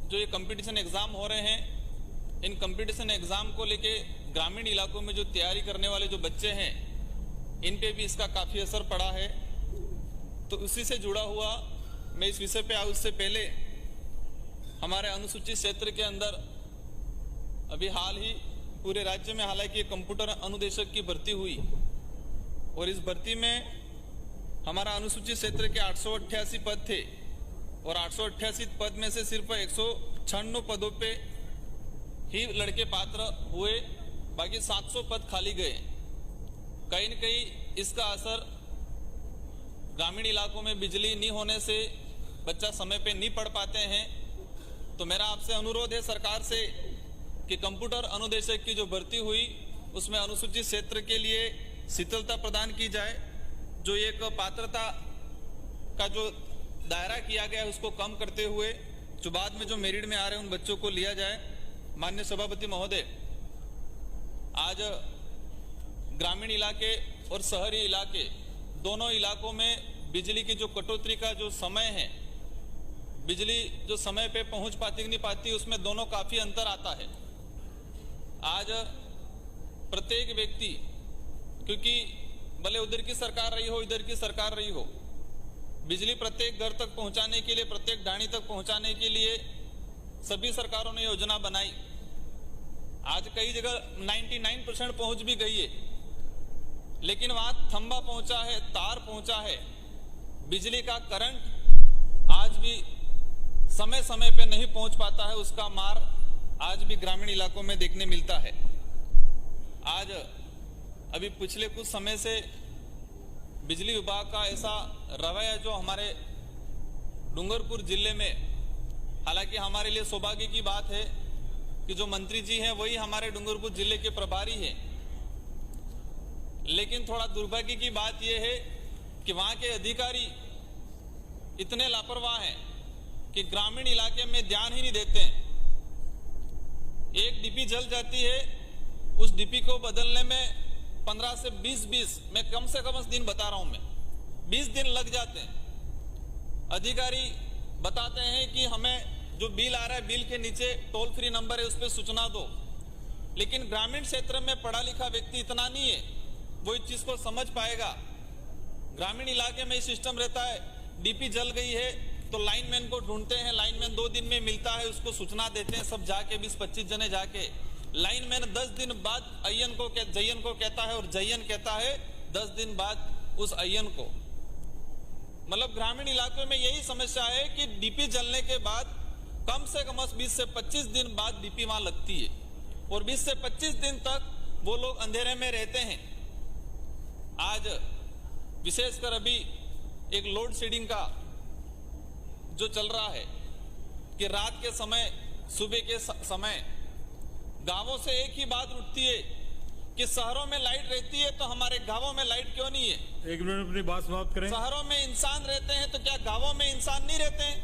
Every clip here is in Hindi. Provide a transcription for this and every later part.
जो ये कंपटीशन एग्जाम हो रहे हैं, इन कंपटीशन एग्जाम को लेके ग्रामीण इलाकों में जो तैयारी करने वाले जो बच्चे हैं, इन पे भी इसका काफी असर पड़ा है। तो उसी से जुड़ा हुआ मैं इस विषय पे आऊं उससे पहले हमारे अनुसूचित क्षेत्र के अंदर अभी हाल ही पूरे राज्य में हालांकि कंप्यूटर अनुदेशक की भर्ती हुई और इस भर्ती में हमारा अनुसूचित क्षेत्र के 888 पद थे और 888 पद में से सिर्फ 196 पदों पे ही लड़के पात्र हुए, बाकी 700 पद खाली गए। कहीं न कहीं इसका असर ग्रामीण इलाकों में बिजली नहीं होने से बच्चा समय पे नहीं पढ़ पाते हैं। तो मेरा आपसे अनुरोध है सरकार से कि कंप्यूटर अनुदेशक की जो भर्ती हुई उसमें अनुसूचित क्षेत्र के लिए शीतलता प्रदान की जाए, जो एक पात्रता का जो दायरा किया गया है उसको कम करते हुए जो बाद में जो मेरिट में आ रहे हैं उन बच्चों को लिया जाए। माननीय सभापति महोदय, आज ग्रामीण इलाके और शहरी इलाके दोनों इलाकों में बिजली की जो कटौती का जो समय है, बिजली जो समय पे पहुंच पाती कि नहीं पाती, उसमें दोनों काफी अंतर आता है। आज प्रत्येक व्यक्ति, क्योंकि भले उधर की सरकार रही हो इधर की सरकार रही हो, बिजली प्रत्येक घर तक पहुंचाने के लिए, प्रत्येक ढाणी तक पहुंचाने के लिए सभी सरकारों ने योजना बनाई। आज कई जगह 99% पहुंच भी गई है, लेकिन वहां थंबा पहुंचा है, तार पहुंचा है, बिजली का करंट आज भी समय समय पे नहीं पहुंच पाता है। उसका मार आज भी ग्रामीण इलाकों में देखने मिलता है। आज अभी पिछले कुछ समय से बिजली विभाग का ऐसा रवैया जो हमारे डूंगरपुर जिले में, हालांकि हमारे लिए सौभाग्य की बात है कि जो मंत्री जी हैं वही हमारे डूंगरपुर जिले के प्रभारी हैं, लेकिन थोड़ा दुर्भाग्य की बात यह है कि वहां के अधिकारी इतने लापरवाह हैं कि ग्रामीण इलाके में ध्यान ही नहीं देते हैं। एक डीपी जल जाती है, उस डीपी को बदलने में 15 से 20 मैं कम से कम दिन बता रहा हूं, मैं 20 दिन लग जाते हैं। अधिकारी बताते हैं कि हमें जो बिल आ रहा है, बिल के नीचे टोल फ्री नंबर है, उस पर सूचना दो, लेकिन ग्रामीण क्षेत्र में पढ़ा लिखा व्यक्ति इतना नहीं है वो इस चीज को समझ पाएगा। ग्रामीण इलाके में सिस्टम रहता है, डीपी जल गई है तो लाइनमैन को ढूंढते हैं, लाइनमैन 2 दिन में मिलता है, उसको सूचना देते हैं, सब जाके 20-25 जने जाके, लाइनमैन 10 दिन बाद जयन को कहता है और जयन कहता है 10 दिन बाद उस अय्यन को। मतलब ग्रामीण इलाकों में यही समस्या है कि डीपी जलने के बाद कम से कम 20 से 25 दिन बाद डीपी वहां लगती है और 20 से 25 दिन तक वो लोग अंधेरे में रहते हैं। आज विशेषकर अभी एक लोड शेडिंग का जो चल रहा है कि रात के समय, सुबह के समय गांवों से एक ही बात उठती है कि शहरों में लाइट रहती है तो हमारे गांवों में लाइट क्यों नहीं है। 1 मिनट अपनी बात समाप्त करें। शहरों में इंसान रहते हैं तो क्या गांवों में इंसान नहीं रहते हैं?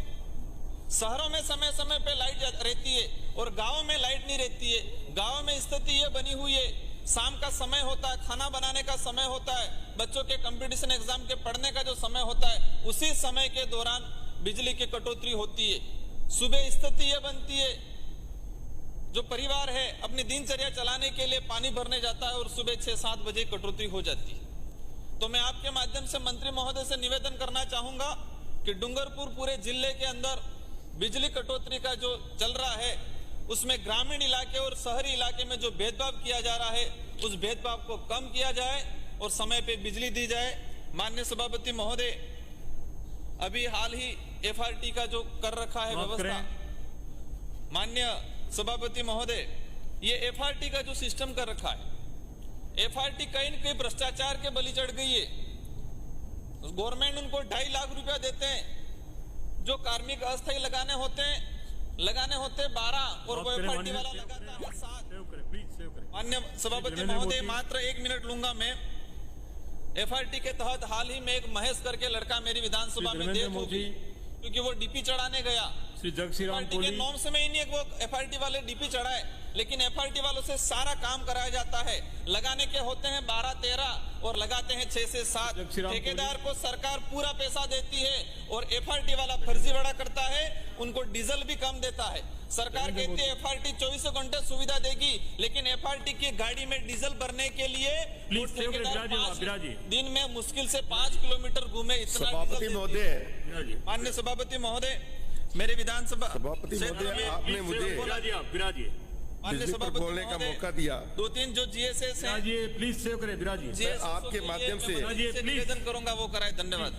शहरों में समय समय पे लाइट रहती है और गांवों में लाइट नहीं रहती है। गांवों में स्थिति ये बनी हुई है, शाम का समय होता है, खाना बनाने का समय होता है, बच्चों के कंपटीशन एग्जाम के पढ़ने का जो समय होता है, उसी समय के दौरान बिजली की कटौती होती है। सुबह स्थिति ये बनती है, जो परिवार है अपनी दिनचर्या चलाने के लिए पानी भरने जाता है और सुबह 6-7 बजे कटौती हो जाती है। तो मैं आपके माध्यम से मंत्री महोदय से निवेदन करना चाहूंगा कि डूंगरपुर पूरे जिले के अंदर बिजली कटौती का जो चल रहा है उसमें ग्रामीण इलाके और शहरी इलाके में जो भेदभाव किया जा रहा है उस भेदभाव को कम किया जाए और समय पे बिजली दी जाए। माननीय सभापति महोदय, अभी हाल ही एफआरटी का जो कर रखा है व्यवस्था, माननीय सभापति महोदय, ये एफआरटी का जो सिस्टम कर रखा है, एफआरटी कहीं न कहीं भ्रष्टाचार के बलि चढ़ गई है। गवर्नमेंट उनको 2.5 लाख रुपया देते हैं, जो कार्मिक अस्थायी लगाने होते 12 और वो एफआरटी वाला लगाता है 7। माननीय सभापति महोदय, मात्र 1 मिनट लूंगा मैं। एफआरटी के तहत हाल ही में एक महेश करके लड़का मेरी विधानसभा में डेथ हो गई क्योंकि वो डीपी चढ़ाने गया। श्री जगसीराम के नॉर्म्स में ही नहीं वो एफआरटी वाले डीपी चढ़ाए, लेकिन एफआरटी वालों से सारा काम कराया जाता है। लगाने के होते हैं 12-13 और लगाते हैं 6 से 7। ठेकेदार को सरकार पूरा पैसा देती है और एफआरटी वाला फर्जीवाड़ा करता है, उनको डीजल भी कम देता है। सरकार कहती है एफआरटी 24 घंटे सुविधा देगी, लेकिन एफआरटी की गाड़ी में डीजल भरने के लिए वो ठेकेदार 5 दिन में मुश्किल से 5 किलोमीटर घूमे। इतना सभापति महोदय, माननीय सभापति महोदय, मेरे विधानसभा सभापति महोदय, आपने मुझे माननीय बिजली पर सभापति बोलने का महोदय, मौका दिया। 2-3 जो जीएसएस है, प्लीज सेव करें विराजी। GSS आपके के लिए माध्यम मैं से निवेदन करूंगा वो कराए। धन्यवाद।